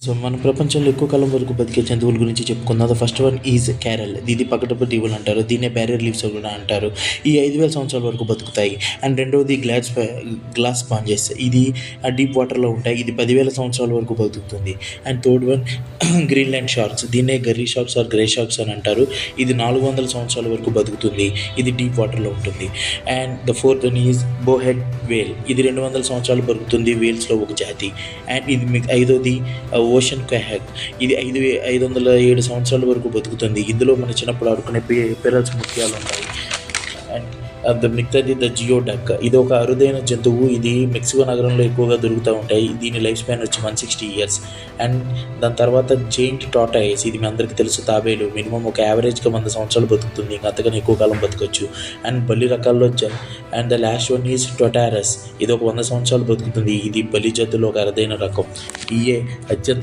So మన ప్రపంచంలో ఎక్కువ కాలం వరకు బతికే జంతువుల గురించి చెప్పుకుందాం. The first one is carol. ఇది పకటపు దీవులు అంటారు, దీన్నే బ్యారియర్ లీవ్స్ కూడా అంటారు. ఈ 5,000 సంవత్సరాల వరకు బతుకుతాయి. అండ్ రెండవది గ్లాస్ స్పాంజెస్. ఇది డీప్ వాటర్లో ఉంటాయి. ఇది 10,000 సంవత్సరాల వరకు బతుకుతుంది. And third one Greenland sharks. దీన్నే గర్రీ షార్క్స్ ఆర్ గ్రే షార్క్స్ అని అంటారు. ఇది 400 సంవత్సరాల వరకు బతుకుతుంది. ఇది డీప్ వాటర్లో ఉంటుంది. And the fourth one is bowhead whale. ఇది 200 సంవత్సరాలు బతుకుతుంది, వేల్స్లో ఒక జాతి. అండ్ ఇది ఐదోది ఓషన్ క్యాహక్. ఇది 507 సంవత్సరాల వరకు బతుకుతుంది. ఇందులో మన చిన్నప్పుడు ఆడుకునే పెరల్స్ ముత్యాలు ఉంటాయి. అండ్ మిగతాది ద జియోడక్. ఇది ఒక అరుదైన జంతువు. ఇది మెక్సికో నగరంలో ఎక్కువగా దొరుకుతూ ఉంటాయి. దీని లైఫ్ స్పాన్ వచ్చి 160 years. అండ్ దాని తర్వాత జెయింట్ టార్టాయిస్. ఇది మీ అందరికీ తెలుసు, తాబేలు. మినిమం ఒక యావరేజ్గా 100 సంవత్సరాలు బతుకుతుంది, ఇంకా అంతకన్నా ఎక్కువ కాలం బతకచ్చు. అండ్ బలి రకాల్లో and the last one is tuataras. ఇది ఒక 100 సంవత్సరాలు బతుకుతుంది. ఇది బలి జంతువులో ఒక అరుదైన రకం. ఇయే అత్యంత